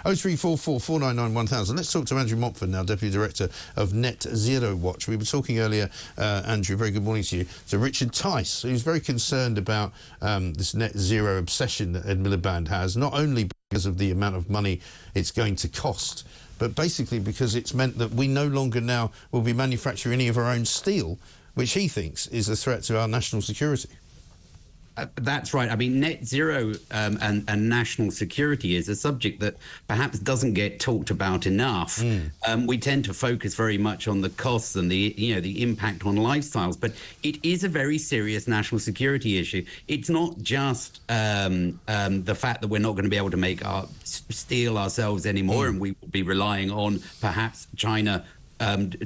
0344 499 1000. Let's talk to Andrew Montford now, Deputy Director of Net Zero Watch. We were talking earlier, Andrew, very good morning to you, to Richard Tice, who's very concerned about this net zero obsession that Ed Miliband has, not only because of the amount of money it's going to cost, but basically because it's meant that we no longer now will be manufacturing any of our own steel, which he thinks is a threat to our national security. That's right. I mean, net zero and national security is a subject that perhaps doesn't get talked about enough. We tend to focus very much on the costs and the impact on lifestyles, but it is a very serious national security issue. It's not just the fact that we're not going to be able to make our steel ourselves anymore, and we will be relying on perhaps China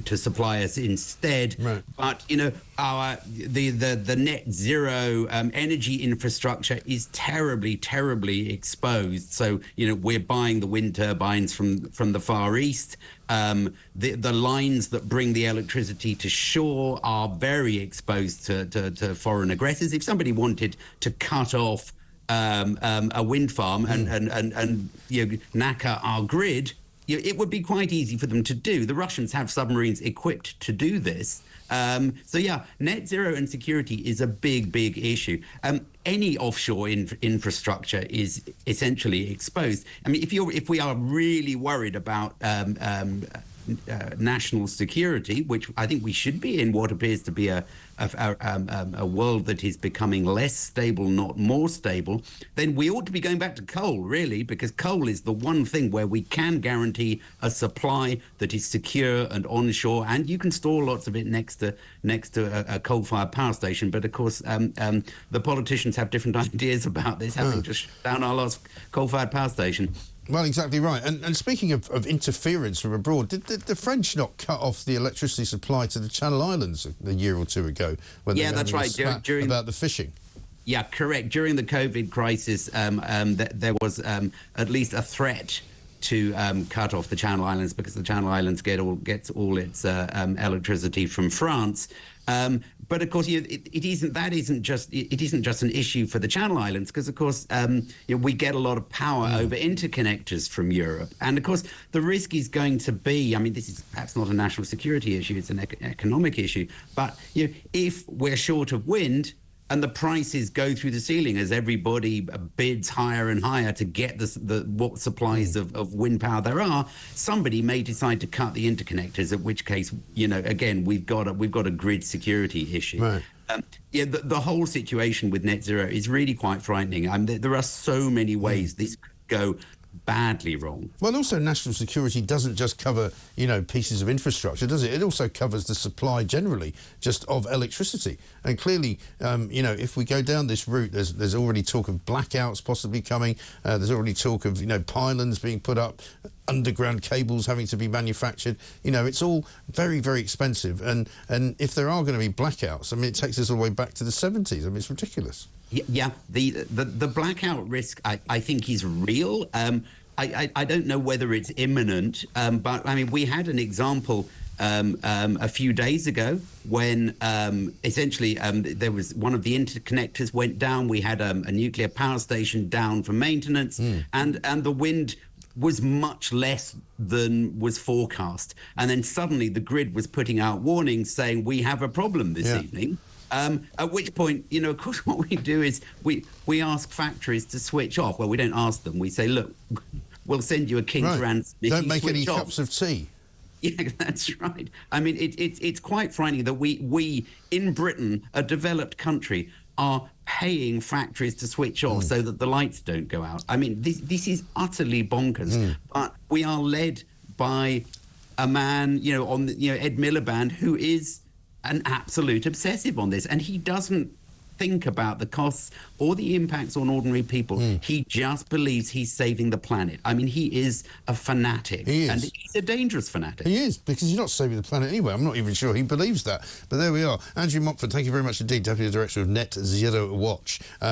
to supply us instead. Right. But the net zero energy infrastructure is terribly exposed. So we're buying the wind turbines from the Far East. The lines that bring the electricity to shore are very exposed to foreign aggressors. If somebody wanted to cut off a wind farm and knacker our grid, it would be quite easy for them to do. The Russians have submarines equipped to do this. Net zero and security is a big issue. Any offshore infrastructure is essentially exposed. I mean, if we are really worried about national security, which I think we should be in what appears to be a world that is becoming less stable, not more stable, then we ought to be going back to coal, really, because coal is the one thing where we can guarantee a supply that is secure and onshore, and you can store lots of it next to a coal-fired power station. But of course, the politicians have different ideas about this, having just shut down our last coal-fired power station. Well, exactly right. And speaking of interference from abroad, did the French not cut off the electricity supply to the Channel Islands a year or two ago? When that's right. During about the fishing. Yeah, correct. During the COVID crisis, there was at least a threat to cut off the Channel Islands, because the Channel Islands gets all its electricity from France. But of course, it isn't just an issue for the Channel Islands, because of course we get a lot of power over interconnectors from Europe, and of course the risk is going to be, I mean, this is perhaps not a national security issue; it's an economic issue. But if we're short of wind, and the prices go through the ceiling as everybody bids higher and higher to get what supplies of wind power there are, somebody may decide to cut the interconnectors, at which case, again, we've got a grid security issue. Right. The whole situation with net zero is really quite frightening. There are so many ways this could go badly wrong. Well, also national security doesn't just cover, pieces of infrastructure, does it? It also covers the supply generally just of electricity. And clearly, if we go down this route, there's already talk of blackouts possibly coming. There's already talk of, pylons being put up, underground cables having to be manufactured. It's all very expensive. And if there are going to be blackouts, I mean, it takes us all the way back to the 70s. I mean, it's ridiculous. Yeah, the blackout risk, I think, is real. I don't know whether it's imminent, but I mean, we had an example a few days ago when essentially there was one of the interconnectors went down. We had a nuclear power station down for maintenance, and the wind was much less than was forecast. And then suddenly the grid was putting out warnings saying, we have a problem this evening. At which point, of course, what we do is we ask factories to switch off. Well, we don't ask them. We say, look, we'll send you a king's ransom. Don't make any cups of tea. Yeah, that's right. I mean, it's quite frightening that we in Britain, a developed country, are paying factories to switch off so that the lights don't go out. I mean, this is utterly bonkers. But we are led by a man, Ed Miliband, who is an absolute obsessive on this, and he doesn't think about the costs or the impacts on ordinary people. He just believes he's saving the planet. I mean, he is a fanatic. He is. And he's a dangerous fanatic. He is, because he's not saving the planet anyway. I'm not even sure he believes that. But there we are. Andrew Montford, thank you very much indeed, Deputy Director of Net Zero Watch.